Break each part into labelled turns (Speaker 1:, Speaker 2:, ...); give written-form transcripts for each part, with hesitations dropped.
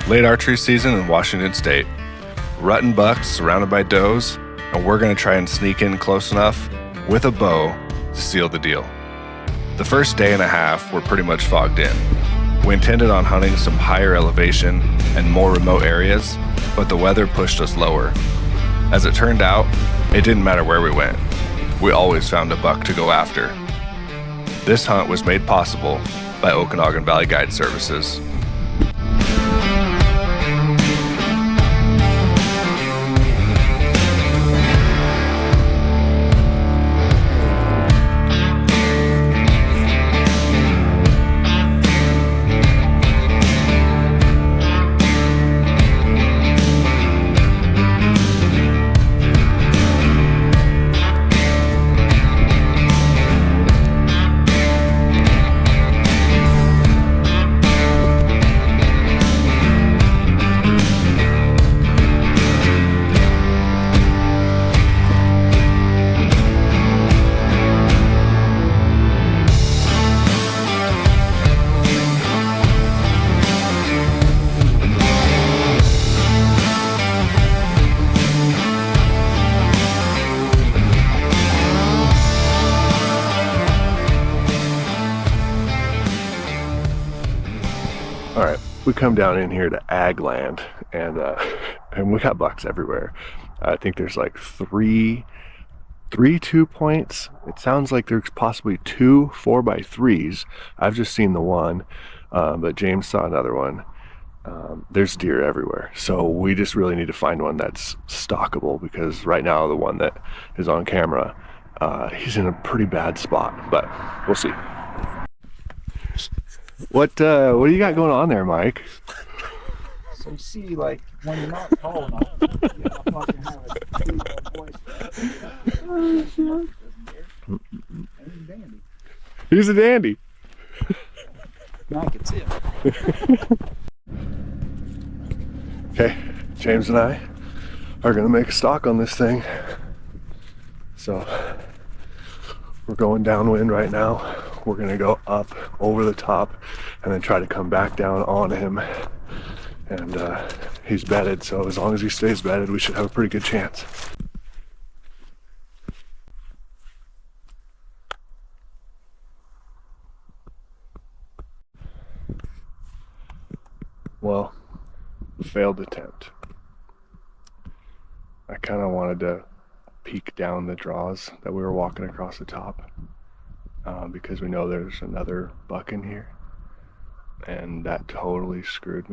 Speaker 1: Late archery season in Washington State. Rutting bucks surrounded by does, and we're going to try and sneak in close enough with a bow to seal the deal. The first day and a half were pretty much fogged in. We intended on hunting some higher elevation and more remote areas, but the weather pushed us lower. As it turned out, it didn't matter where we went. We always found a buck to go after. This hunt was made possible by Okanogan Valley Guide Services.
Speaker 2: All right, we come down in here to ag land, and we got bucks everywhere. I think there's like three 2 points. It sounds like there's possibly 2 4x3s. I've just seen the one, but James saw another one. There's deer everywhere, so we just really need to find one that's stalkable, because right now the one that is on camera, he's in a pretty bad spot, but we'll see. What do you got going on there, Mike?
Speaker 3: So you see, like, when you're not tall enough, you're not fucking have a dandy.
Speaker 2: He's a dandy.
Speaker 3: I can see him.
Speaker 2: Okay, James and I are gonna make a stalk on this thing. So we're going downwind right now. We're gonna go up over the top and then try to come back down on him. And he's bedded, so as long as he stays bedded, we should have a pretty good chance. Well, failed attempt. I kind of wanted to peek down the draws that we were walking across the top, because we know there's another buck in here, and that totally screwed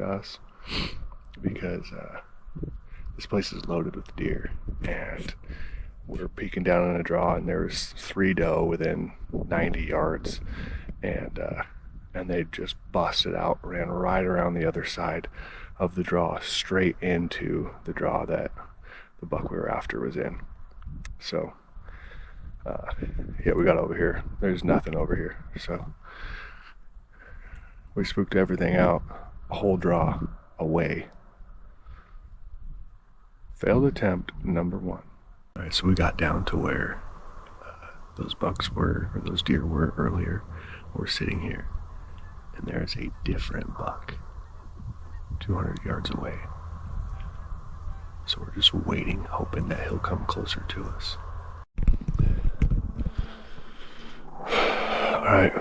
Speaker 2: us, because this place is loaded with deer, and we're peeking down in a draw, and there was 3 doe within 90 yards, and they just busted out, ran right around the other side of the draw, straight into the draw that the buck we were after was in. So yeah, we got over here, there's nothing over here, so we spooked everything out, a whole draw away. Failed attempt number 1. All right, so we got down to where those bucks were, or those deer were earlier. We're sitting here, and there's a different buck 200 yards away. So we're just waiting, hoping that he'll come closer to us. All right,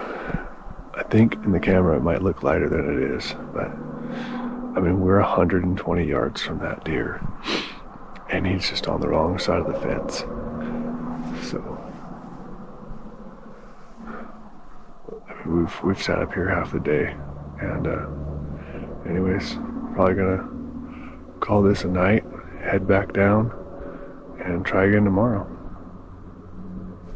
Speaker 2: I think in the camera it might look lighter than it is, but I mean, we're 120 yards from that deer, and he's just on the wrong side of the fence. So I mean, we've sat up here half the day, and anyways, probably gonna call this a night, head back down, and try again tomorrow.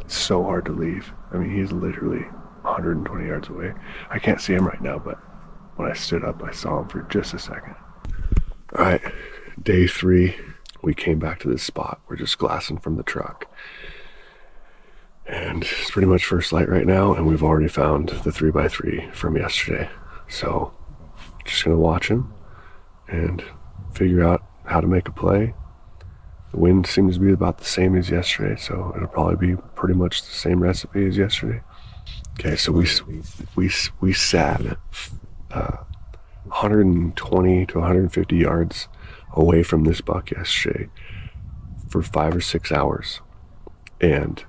Speaker 2: It's so hard to leave. I mean, he's literally 120 yards away. I can't see him right now, but when I stood up, I saw him for just a second. All right, day 3, we came back to this spot. We're just glassing from the truck, and it's pretty much first light right now, and we've already found the 3x3 from yesterday. So just gonna watch him and figure out how to make a play. The wind seems to be about the same as yesterday, so it'll probably be pretty much the same recipe as yesterday. Okay, so we sat 120 to 150 yards away from this buck yesterday for 5 or 6 hours, and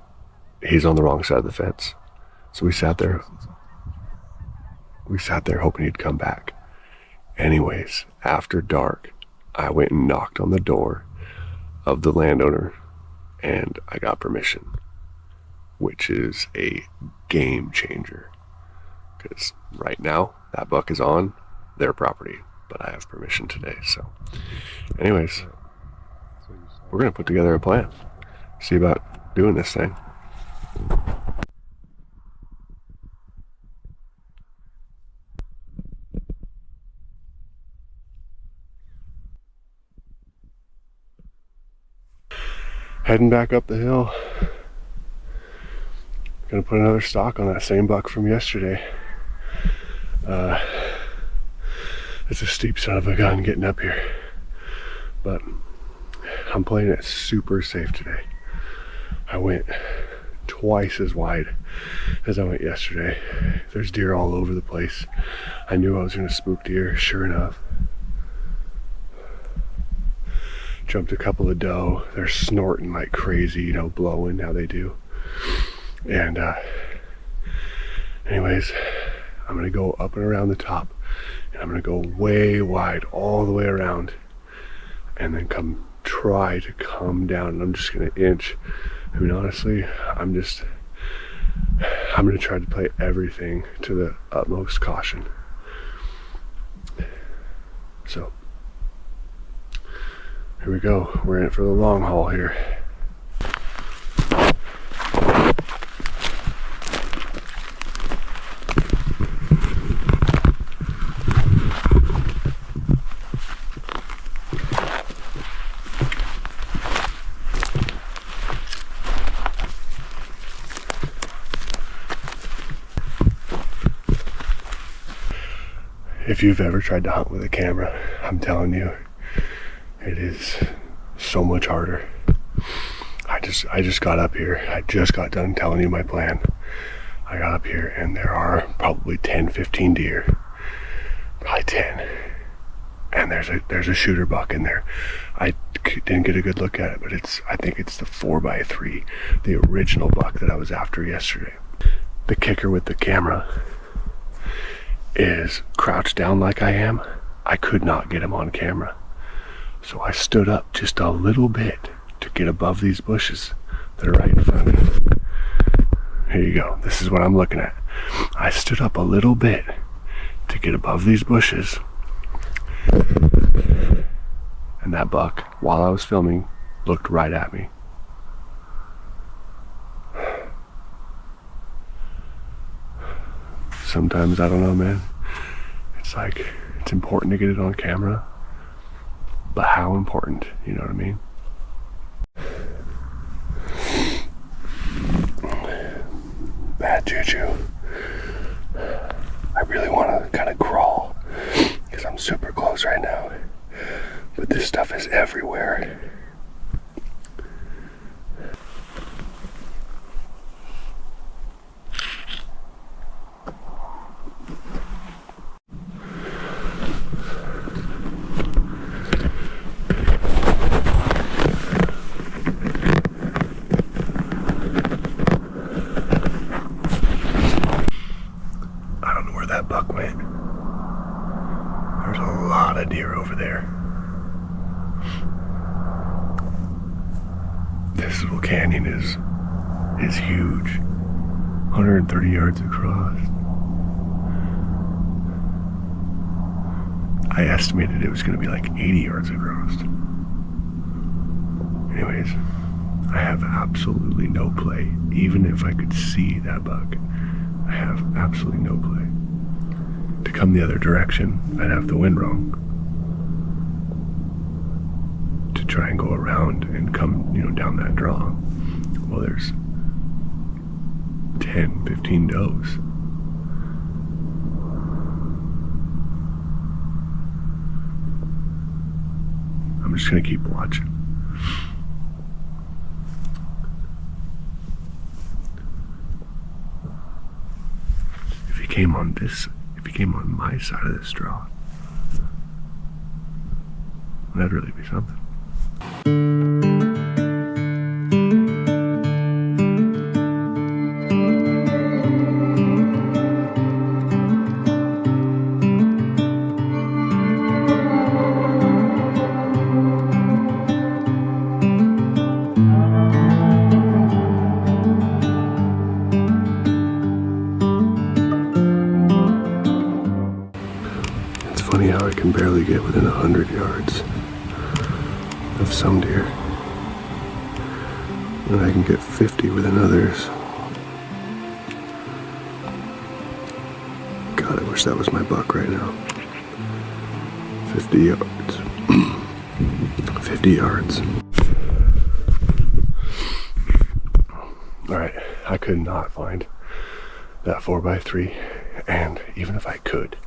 Speaker 2: he's on the wrong side of the fence. So we sat there hoping he'd come back. Anyways, after dark, I went and knocked on the door of the landowner, and I got permission, which is a game changer, because right now that buck is on their property, but I have permission today. So anyways, we're gonna put together a plan, see about doing this thing. Heading back up the hill. Gonna put another stalk on that same buck from yesterday. It's a steep son of a gun getting up here, but I'm playing it super safe today. I went twice as wide as I went yesterday. There's deer all over the place. I knew I was gonna spook deer, sure enough. Jumped a couple of doe. They're snorting like crazy, you know, blowing how they do. And anyways, I'm gonna go up and around the top, and I'm gonna go way wide all the way around, and then try to come down, and I'm just gonna inch. I mean, honestly, I'm gonna try to play everything to the utmost caution. So here we go. We're in it for the long haul here. If you've ever tried to hunt with a camera, I'm telling you, it is so much harder. I just got up here. I just got done telling you my plan. I got up here and there are probably 10, 15 deer. Probably 10. And there's a shooter buck in there. I didn't get a good look at it, but I think it's the 4x3, the original buck that I was after yesterday. The kicker with the camera is crouched down like I am. I could not get him on camera. So I stood up just a little bit to get above these bushes that are right in front of me. Here you go. This is what I'm looking at. I stood up a little bit to get above these bushes. And that buck, while I was filming, looked right at me. Sometimes, I don't know, man. It's like, it's important to get it on camera. But how important, you know what I mean? Bad juju. I really want to kind of crawl because I'm super close right now. But this stuff is everywhere. Buck went. There's a lot of deer over there. This little canyon is huge. 130 yards across. I estimated it was going to be like 80 yards across. Anyways, I have absolutely no play. Even if I could see that buck, I have absolutely no play. To come the other direction, I'd have the wind wrong. To try and go around and come, down that draw. Well, there's 10, 15 does. I'm just gonna keep watching. If he came on my side of this draw, That'd really be something. It's funny how I can barely get within 100 yards of some deer, and I can get 50 within others. God, I wish that was my buck right now. 50 yards. 50 yards. Alright, I could not find that 4x3, and even if I could,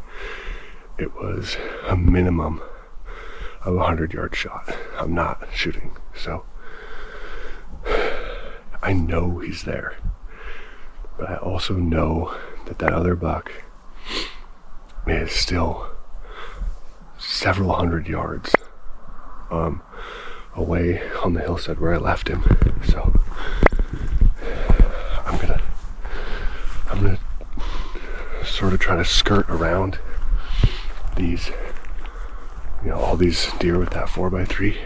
Speaker 2: it was a minimum of 100-yard shot. I'm not shooting, so I know he's there, but I also know that that other buck is still several hundred yards away on the hillside where I left him. So I'm gonna sort of try to skirt around these, all these deer with that 4x3.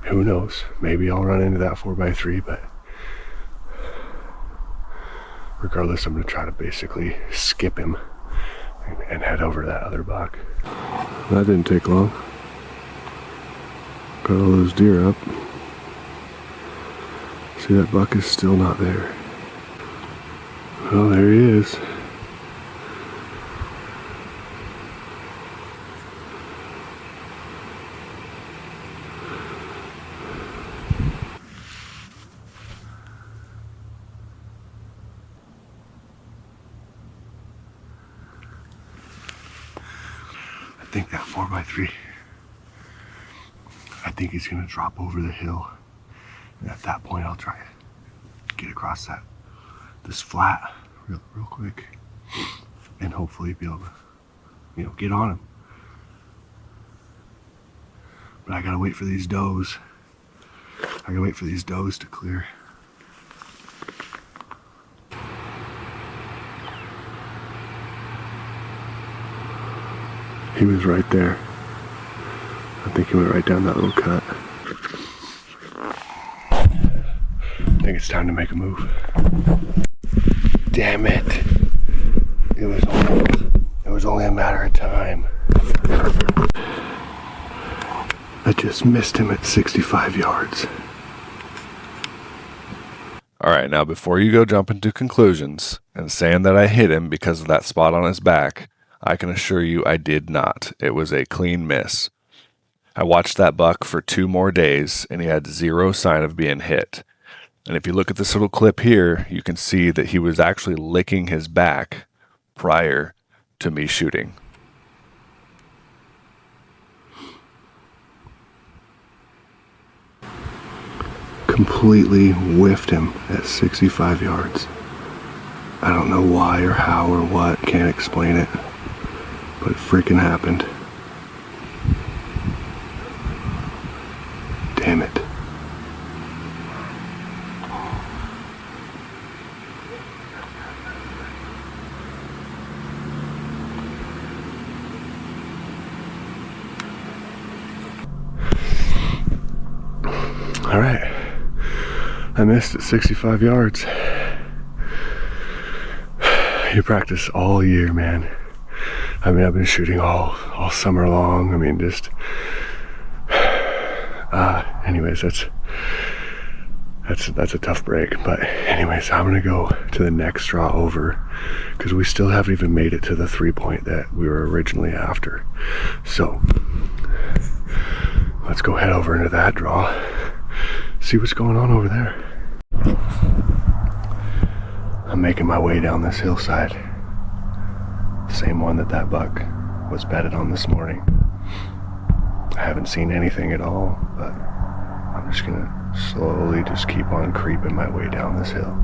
Speaker 2: Who knows? Maybe I'll run into that 4x3, but regardless, I'm gonna try to basically skip him and head over to that other buck. That didn't take long. Got all those deer up. See, that buck is still not there. Well, there he is. I think that 4x3, I think he's gonna drop over the hill, and at that point I'll try to get across this flat real quick, and hopefully be able to, get on him. But I gotta wait for these does. I gotta wait for these does to clear. He was right there. I think he went right down that little cut. I think it's time to make a move. Damn it. It was only a matter of time. I just missed him at 65 yards.
Speaker 1: All right, now before you go jumping to conclusions and saying that I hit him because of that spot on his back, I can assure you I did not. It was a clean miss. I watched that buck for 2 more days, and he had zero sign of being hit. And if you look at this little clip here, you can see that he was actually licking his back prior to me shooting.
Speaker 2: Completely whiffed him at 65 yards. I don't know why or how or what, can't explain it, but it freaking happened. Damn it. All right, I missed at 65 yards. You practice all year, man. I mean, I've been shooting all summer long. I mean, just anyways, that's a tough break. But anyways, I'm gonna go to the next draw over, because we still haven't even made it to the 3-point that we were originally after. So let's go head over into that draw, see what's going on over there. I'm making my way down this hillside, same one that buck was bedded on this morning. I haven't seen anything at all, but I'm just gonna slowly just keep on creeping my way down this hill.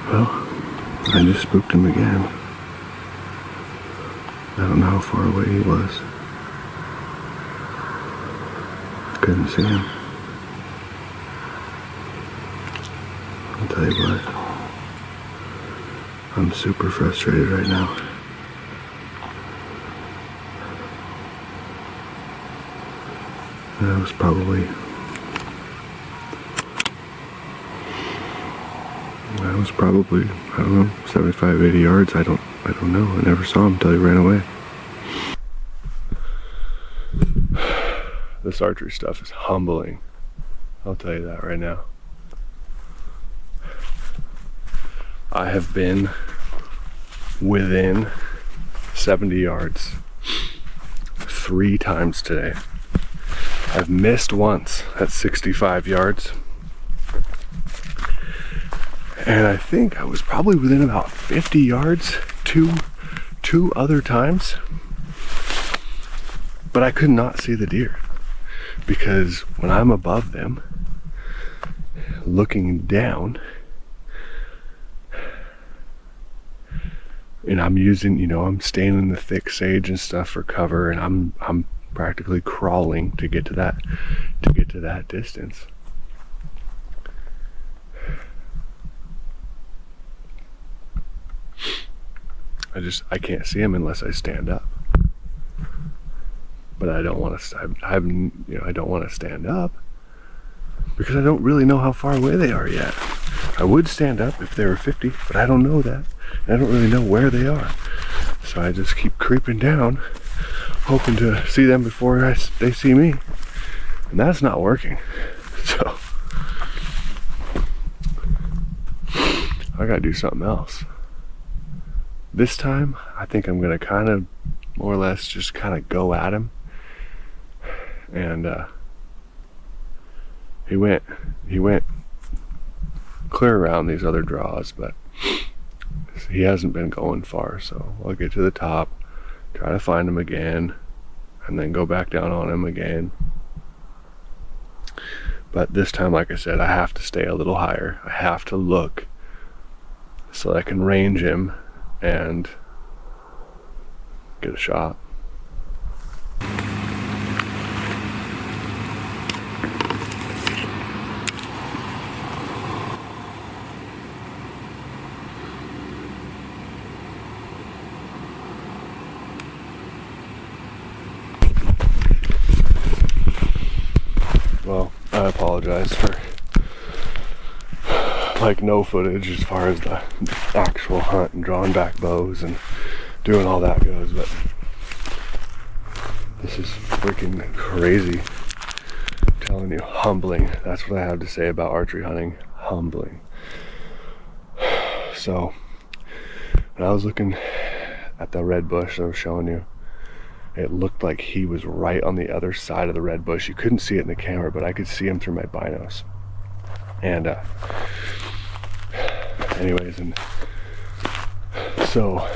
Speaker 2: Well, I just spooked him again. I don't know how far away he was. Couldn't see him. I'll tell you what, I'm super frustrated right now. That was probably, I don't know, 75, 80 yards. I don't know. I never saw him until he ran away. This archery stuff is humbling. I'll tell you that right now. I have been within 70 yards 3 times today. I've missed once at 65 yards. And I think I was probably within about 50 yards two other times. But I could not see the deer. Because when I'm above them, looking down, and I'm using, I'm staying in the thick sage and stuff for cover, and I'm practically crawling to get to that distance. I can't see him unless I stand up. But I don't want to. I don't want to stand up because I don't really know how far away they are yet. I would stand up if they were 50, but I don't know that. I don't really know where they are, so I just keep creeping down, hoping to see them before they see me, and that's not working. So I gotta do something else. This time, I think I'm gonna kind of more or less just kind of go at him. And he went clear around these other draws, but he hasn't been going far, so I'll get to the top, try to find him again, and then go back down on him again. But this time, like I said, I have to stay a little higher. I have to look so that I can range him and get a shot. Well, I apologize for no footage as far as the actual hunt and drawing back bows and doing all that goes, but this is freaking crazy. I'm telling you, humbling. That's what I have to say about archery hunting. Humbling. So when I was looking at the red bush I was showing you, it looked like he was right on the other side of the red bush. You couldn't see it in the camera, but I could see him through my binos. And anyways, and so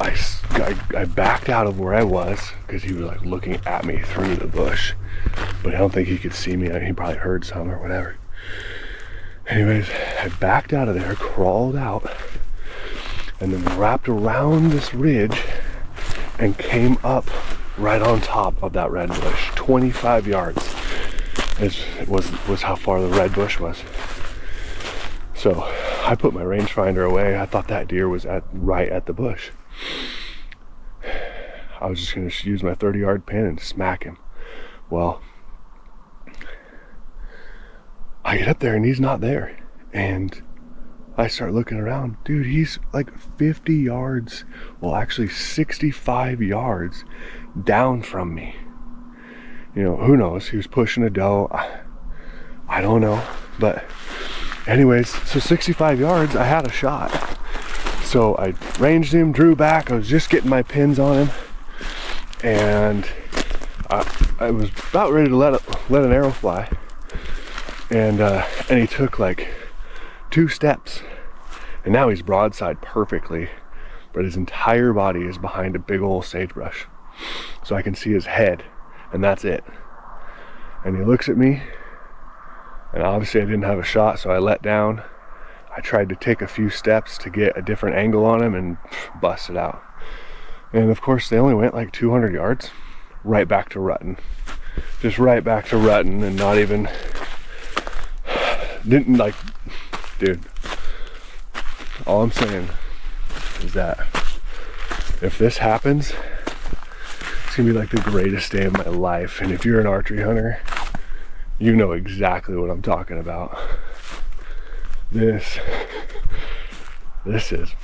Speaker 2: I backed out of where I was because he was looking at me through the bush, but I don't think he could see me. He probably heard some or whatever. Anyways, I backed out of there, crawled out, and then wrapped around this ridge and came up right on top of that red bush. 25 yards was how far the red bush was. So I put my rangefinder away. I thought that deer was right at the bush. I was just gonna use my 30-yard pin and smack him. Well, I get up there and he's not there. And I start looking around. Dude, he's 50 yards, well actually 65 yards down from me. Who knows? He was pushing a doe. I don't know. But anyways, so 65 yards, I had a shot. So I ranged him, drew back. I was just getting my pins on him. And I was about ready to let an arrow fly. And he took 2 steps. And now he's broadside perfectly. But his entire body is behind a big old sagebrush. So I can see his head. And that's it. And he looks at me. And obviously I didn't have a shot, so I let down. I tried to take a few steps to get a different angle on him and busted out. And of course they only went like 200 yards, right back to rutting. Just right back to rutting, and not even, didn't like, dude, all I'm saying is that if this happens, it's gonna be like the greatest day of my life. And if you're an archery hunter, you know exactly what I'm talking about. This is,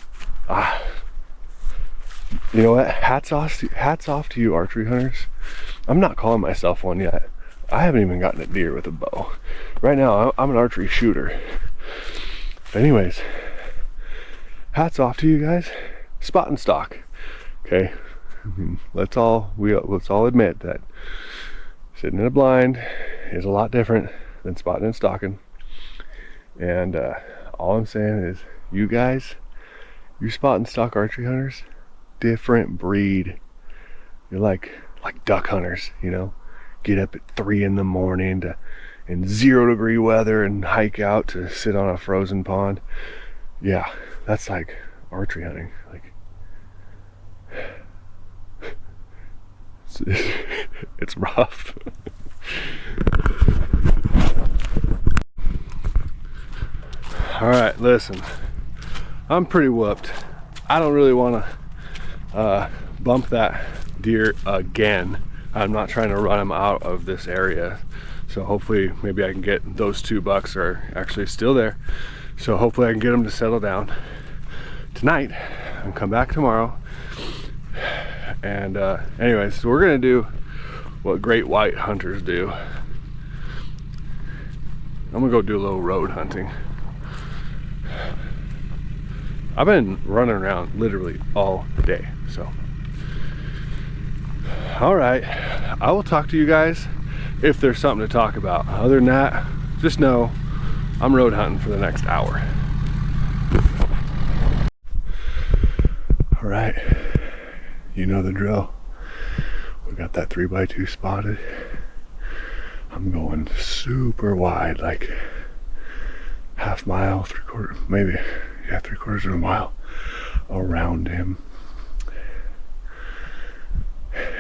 Speaker 2: you know what, hats off to you archery hunters. I'm not calling myself one yet. I haven't even gotten a deer with a bow. Right now, I'm an archery shooter. But anyways, hats off to you guys. Spot and stalk, okay? I mean, let's all admit that sitting in a blind is a lot different than spotting and stalking. And all I'm saying is, you guys, you spot and stalk archery hunters, different breed. You're like duck hunters, you know? Get up at 3 in the morning in 0-degree weather and hike out to sit on a frozen pond. Yeah, that's like archery hunting. Like, it's rough. All right, listen, I'm pretty whooped. I don't really want to bump that deer again. I'm not trying to run him out of this area. So hopefully maybe I can get, those 2 bucks are actually still there. So hopefully I can get them to settle down tonight and come back tomorrow. And anyways, so we're gonna do what great white hunters do. I'm gonna go do a little road hunting. I've been running around literally all day, so. All right, I will talk to you guys if there's something to talk about. Other than that, just know I'm road hunting for the next hour. All right, you know the drill. We got that 3x2 spotted. I'm going super wide, like half mile, 3/4, maybe, yeah, 3/4 of a mile around him,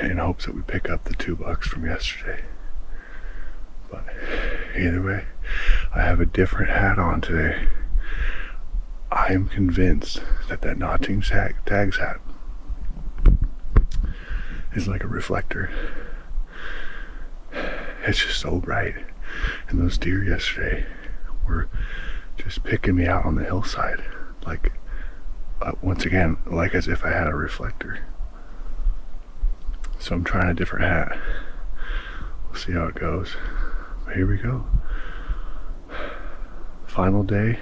Speaker 2: in hopes that we pick up the 2 bucks from yesterday. But either way, I have a different hat on today. I am convinced that knotting tags hat is like a reflector. It's just so bright. And those deer yesterday were just picking me out on the hillside, like once again, like as if I had a reflector. So I'm trying a different hat. We'll see how it goes. But here we go. Final day.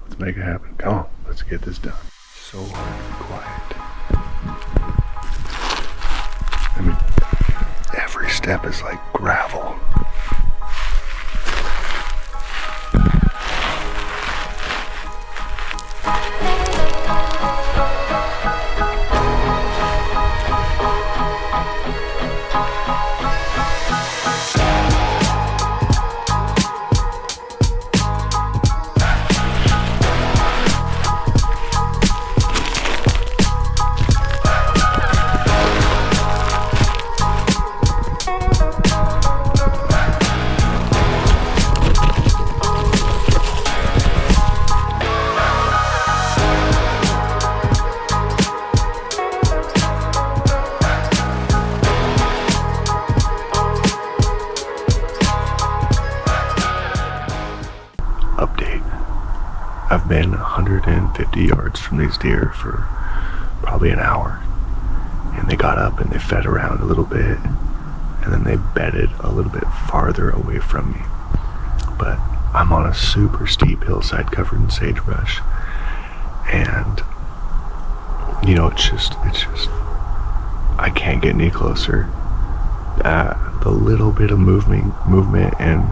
Speaker 2: Let's make it happen. Come on, let's get this done. So hard to be quiet. I mean, every step is like gravel. I've been 150 yards from these deer for probably an hour, and they got up and they fed around a little bit, and then they bedded a little bit farther away from me. But I'm on a super steep hillside covered in sagebrush, and you know, it's just I can't get any closer. The little bit of movement and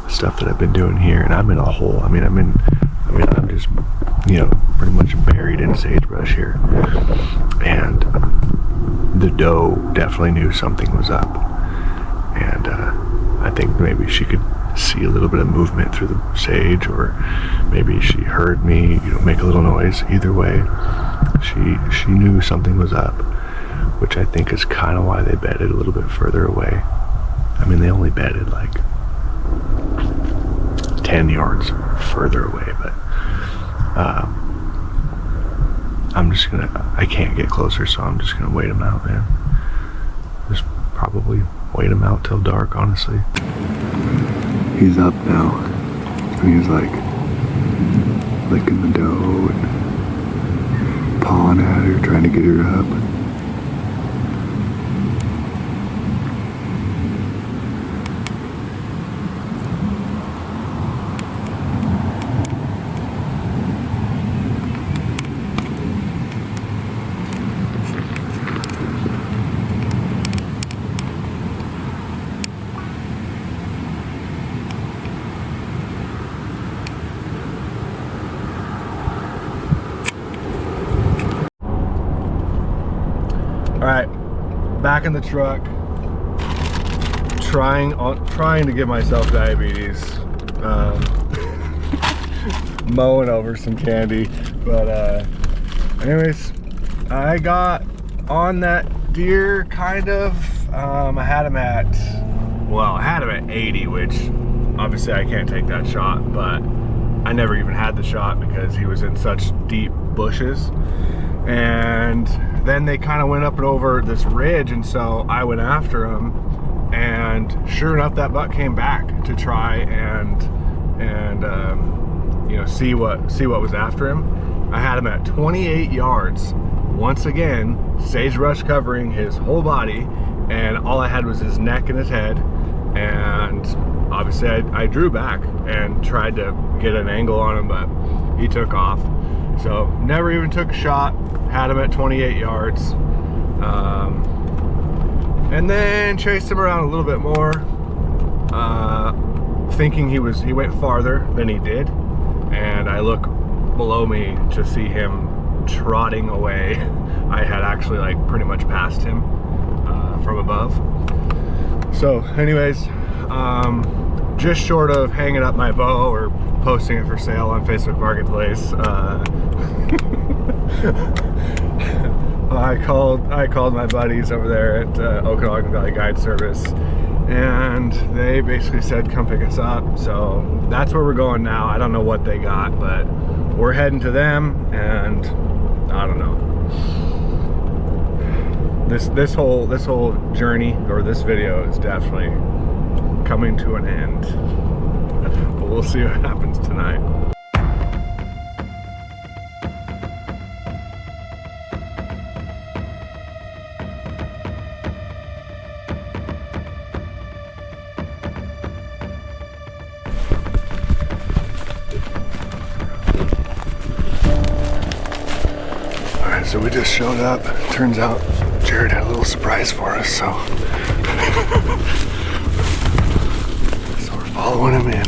Speaker 2: stuff that I've been doing here, and I'm in a hole. I'm just, you know, pretty much buried in sagebrush here. And the doe definitely knew something was up. And I think maybe she could see a little bit of movement through the sage, or maybe she heard me, make a little noise. Either way, she knew something was up, which I think is kind of why they bedded a little bit further away. I mean, they only bedded like 10 yards further away, but I can't get closer, so I'm just gonna wait him out, man. Just probably wait him out till dark, honestly. He's up now, and he's like licking the doe and pawing at her, trying to get her up. All right, back in the truck, trying to give myself diabetes, mowing over some candy, but anyways, I got on that deer kind of. I had him at 80, which obviously I can't take that shot, but I never even had the shot because he was in such deep bushes. And then they kind of went up and over this ridge, and so I went after him, and sure enough, that buck came back to try and see what was after him. I had him at 28 yards. Once again, sagebrush covering his whole body, and all I had was his neck and his head. And obviously I drew back and tried to get an angle on him, but he took off. So never even took a shot. Had him at 28 yards, and then chased him around a little bit more, thinking he went farther than he did. And I look below me to see him trotting away. I had actually pretty much passed him from above. So anyways, just short of hanging up my bow or posting it for sale on Facebook Marketplace, I called my buddies over there at Okanogan Valley Guide Service, and they basically said come pick us up. So that's where we're going now. I don't know what they got, but we're heading to them, and I don't know. This whole journey, or this video, is definitely coming to an end. But we'll see what happens tonight. Alright, so we just showed up. Turns out Jared had a little surprise for us, so we're following him in.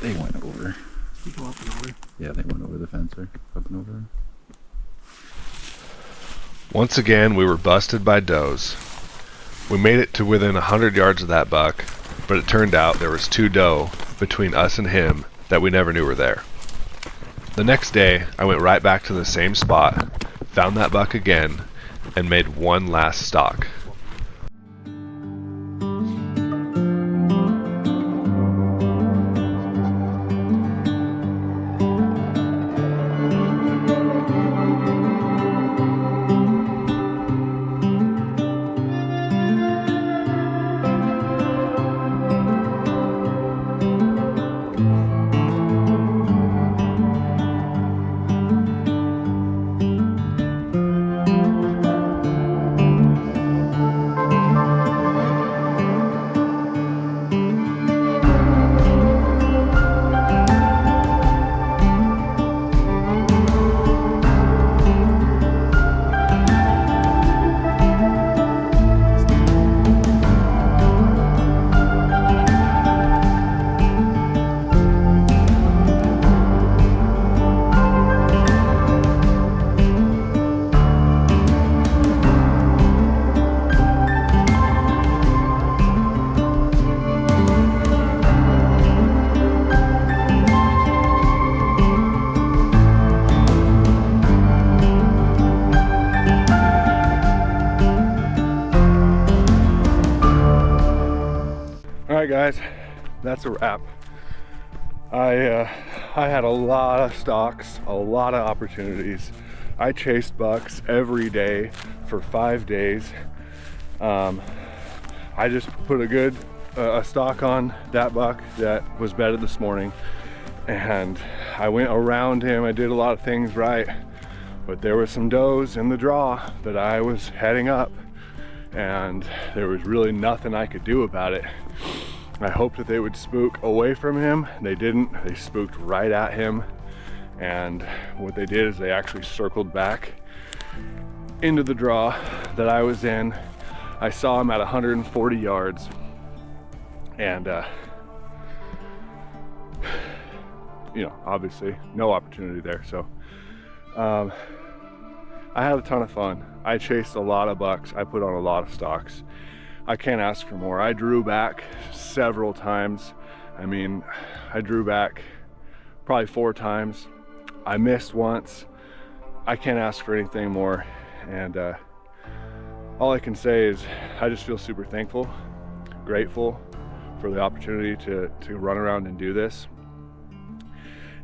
Speaker 4: They went over. Yeah, they went over the fence or up and over.
Speaker 1: Once again, we were busted by does. We made it to within 100 yards of that buck, but it turned out there was 2 doe between us and him that we never knew were there. The next day, I went right back to the same spot, found that buck again, and made one last stalk.
Speaker 2: guys, that's a wrap. I had a lot of stalks, a lot of opportunities. I chased bucks every day for 5 days. I just put a stalk on that buck that was bedded this morning, and I went around him. I did a lot of things right, but there were some does in the draw that I was heading up, and there was really nothing I could do about it. I hoped that they would spook away from him. They didn't. They spooked right at him, and what they did is they actually circled back into the draw that I was in. I saw him at 140 yards, and you know, obviously no opportunity there. So I had a ton of fun. I chased a lot of bucks. I put on a lot of stalks. I can't ask for more. I drew back several times. I mean, I drew back probably 4 times. I missed once. I can't ask for anything more. And all I can say is I just feel super thankful, grateful for the opportunity to run around and do this.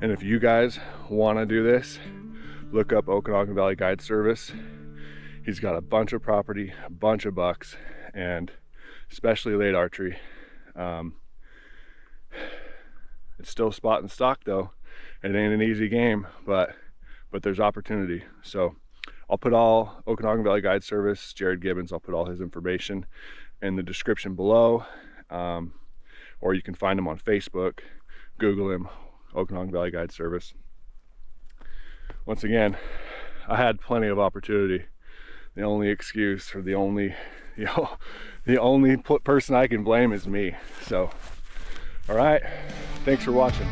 Speaker 2: And if you guys want to do this, look up Okanogan Valley Guide Service. He's got a bunch of property, a bunch of bucks, and especially late archery. It's still spot and stock though. It ain't an easy game, but there's opportunity. So I'll put all Okanogan Valley Guide Service, Jared Gibbons, I'll put all his information in the description below, or you can find him on Facebook. Google him, Okanogan Valley Guide Service. Once again, I had plenty of opportunity. The only excuse, or the only person I can blame is me. So, all right, thanks for watching.